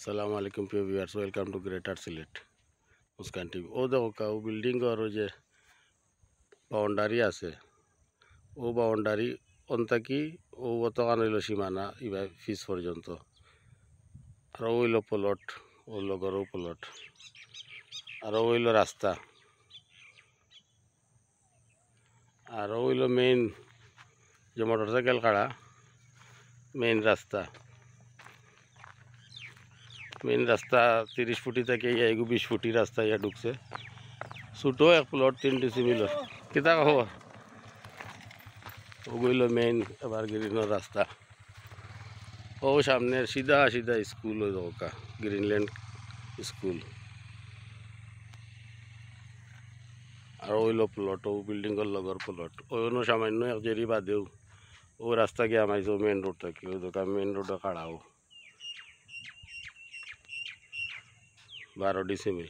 আসসালামু আলাইকুম প্রিয় viewers, welcome to greater Sylhet Muskan TV. ও দেখো ও বিল্ডিং আর ও যে বাউন্ডারি আছে, ও বাউন্ডারি অন্তাকি ও অতখান হইল সীমানা ইবা ফিস পর্যন্ত। আর ও হইল প্লট, ও লগরও প্লট, আর ও হইল রাস্তা, আর ও হইল মেইন যে মোটরসাইকেল কাড়া মেইন রাস্তা। মেইন রাস্তা 30 ফুটি থেকে এগু 20 ফুটি রাস্তা ইয়া ঢুকছে। ছোটো এক প্লট 3 ডিসিমিল। কিতা খবর? ওগুলো মেইন এবার গ্রিনের রাস্তা। ও সামনে সিধা সিধা স্কুল ওই দোকা গ্রিনল্যান্ড স্কুল। আর ওইল প্লট, ও বিল্ডিংয়ের লগর প্লট। ওইনো সামান্য এক জেরি বাদেও ও রাস্তা গিয়ে আমাইছো মেইন রোড থাকি ওই দোকা মেইন রোডে কাড়াও 12 ডিসিমিল।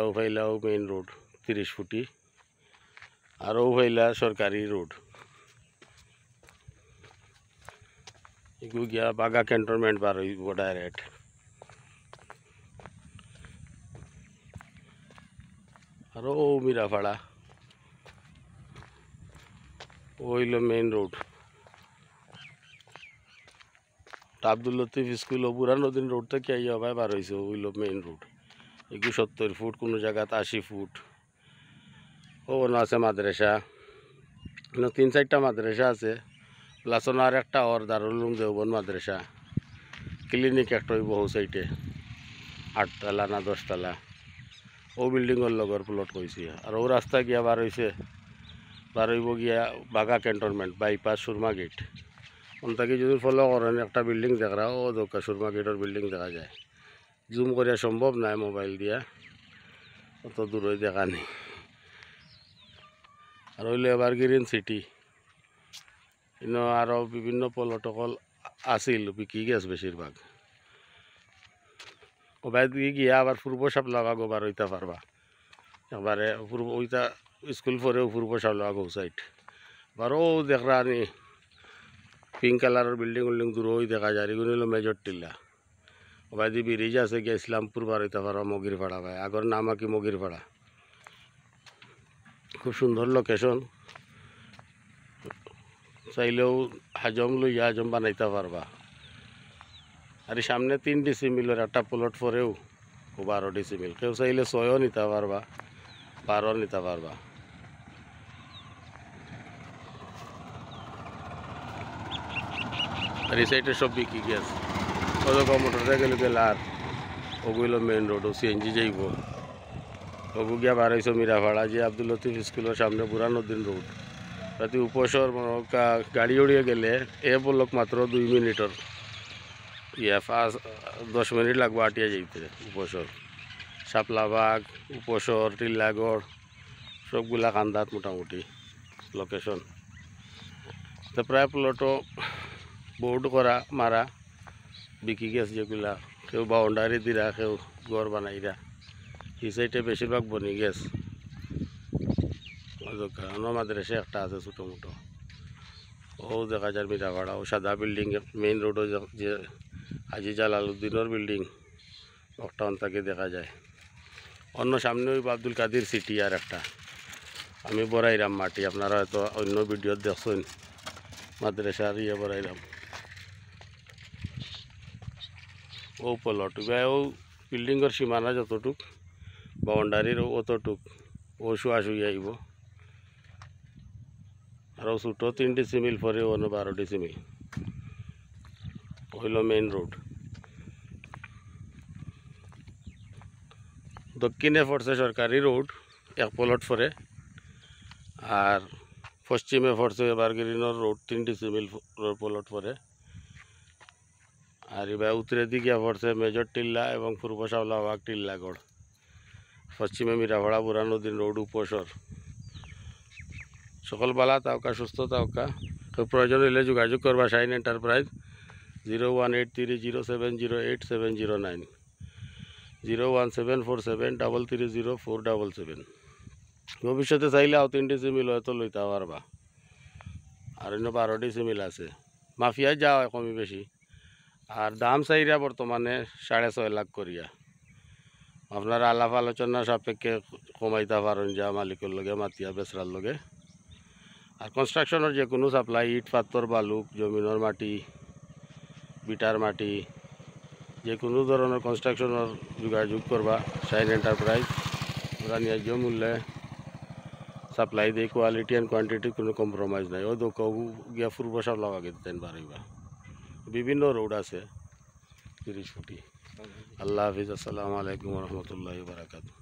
ও ফাইলাও মেইন রোড 30 ফুটি, আর ও ফাইলা সরকারি রোড। এগুলো গিয়া বাগা ক্যান্টনমেন্ট পার হইব ডাইরেক্ট। আর ও মিরাপাড়া ওইল main road. Abdul Latif school ও পুরানোদিন রোড থেকে আইয়া ভাই বার হয়েছে ওইল মেইন রোড। এগুলো 70 ফুট, কোনো জায়গাতে 80 ফুট। ও আছে মাদ্রাসা, 3-4টা মাদ্রাসা আছে, প্লাস আর একটা ওর দারুল উলুম দেওবন্দ মাদ্রাসা। ক্লিনিক একটা হইব বহু সাইডে 8 তলা না 10 তলা। ও বিল্ডিংয়ের লগর প্লট কইছি। আর ও রাস্তা গিয়া বার হইছে, বার হইব গিয়া বাগা ক্যান্টনমেন্ট বাইপাস সুরমা গেট। ওনটাকে যদি ফলো করেন একটা বিল্ডিং দেখা, ও দোকা সুরমা গেটের বিল্ডিং দেখা যায়। জুম করিয়া সম্ভব নাই মোবাইল দিয়া, অত দূরে দেখা নেই। আর হইলে এবার গ্রিন সিটি ইনো আরও বিভিন্ন পর্যটকল আসিল, বিকি গেছ বেশিরভাগ। ও বাইর গিয়া আবার পূর্ব সাপলাবাগ ওবার হইতে পারবা একবারে। পূর্ব ওইটা স্কুল পরেও পূর্ব সাপলাবাগ ও সাইড। আবার ও দেখরা নি পিঙ্ক কালারের বিল্ডিং উল্ডিং দূর ওই দেখা যায়। এগুলো হলো মেজর টিল্লা। ওবার দি ব্রিজ আছে গিয়া ইসলামপুর বার হইতে পারবা মগিরপাড়া ভাই, আগর নাম আর কি মগিরপাড়া। খুব সুন্দর লোকেশন, চাইলেও হাজম লইয়া হাজম বানাইতে পারবা। আর সামনে 3 ডিসিমিলের একটা প্লট পরেও 12 ডিসিমিল। কেউ চাইলে 6ও নিতে পারবা, 12 নিতে পারবা। আর এই সাইডে সব বিকি গ্যাস ওরকম মোটরসাইকেল গেল। আর ওগুলো মেইন রোড, ও সিএনজি যাইব। ওগু গিয়া বার হয়েছ মিরাপাড়া যে আব্দুল লতিফ স্কুলের সামনে পুরানোদিন রোড। রাতে উপসর গাড়ি উড়িয়ে গেলে এ বলক মাত্র 2 মিনিটর ইয়া 10 মিনিট লাগবে আটিয়া যাইতে। উপসর শাপলাবাগ, উপসর, টিল্লাগড় সবগুলা কান্দাত মোটামুটি লোকেশন। তো প্রায় প্লটও বোর্ড করা মারা বিকি গেছে যেগুলা। কেউ বাউন্ডারি দিরা, কেউ ঘর বানাইরা। এই সাইডে বেশিরভাগ বনি গেছে। মাদ্রাসা একটা আছে ছোটো মোটো, ও দেখা যায় মিরাপাড়া। ও সাদা বিল্ডিং মেইন রোডও যে হাজি জালালউদ্দিনের বিল্ডিং একটা অন্তাকে দেখা যায়। অন্য সামনে ওই আব্দুল কাদির সিটি আর একটা। আমি বড়াইরাম মাটি, আপনারা হয়তো অন্য ভিডিও দেখছেন মাদ্রাসার ইয়ে বড়াইরাম। ও প্লট ও বিল্ডিংয়ের সীমানা যতটুক বাউন্ডারির অতটুক ও শুয়াশুই আইব। আর ছোটো 3 ডিসিমিল পরে অন্য 12 ডিসিমিল হইল মেইন রোড। দক্ষিণে পড়ছে সরকারি রোড এক প্লট পরে, আর পশ্চিমে পড়ছে এভারগ্রিনের রোড 3 ডিসিমিল প্লট পরে। আর এবার উত্তরের দিকে পড়ছে মেজর টিল্লা এবং পূর্ব শাপলাবাগ টিল্লাগড়। পশ্চিমে মিরাপাড়া পুরানোদিন রোড উপসর। সকল বালা তাওকা, সুস্থ তাওকা। কেউ প্রয়োজন হইলে যোগাযোগ করবা শাইন এন্টারপ্রাইজ 01830708709, 01747330477। ভবিষ্যতে চাইলে আও 3 ডিসিমিল হয়তো লইতে পারবা। আর অন্য 12 ডিসিমিল আছে। মাফিয়া যাওয়া কমই বেশি, আর দাম চাইরা বর্তমানে 6.5 লাখ করিয়া। আপনারা আলাপ আলোচনা সাপেক্ষে কমাইতে পারেন যা মালিকের লগে মাতিয়া বেচরার লগে। আর কনস্ট্রাকশনের যে কোনো সাপ্লাই ইট পাথর বালুক জমিনের মাটি বিটার মাটি যে কোনো ধরনের কনস্ট্রাকশনের যোগাযোগ করবা শাইন এন্টারপ্রাইজ। ওরা ন্যায্য মূল্যে সাপ্লাই দেয়, কোয়ালিটি অ্যান্ড কোয়ান্টিটি কোনো কম্প্রোমাইজ নাই। ও দোকাও গিয়া পূর্ব সাপ্লাও আগে দিতেন পারিবা। বিভিন্ন রোড আছে 30 ফুটি। আল্লাহ হাফিজ, আসসালামু আলাইকুম রহমতুল্লাহ বারাকাতু।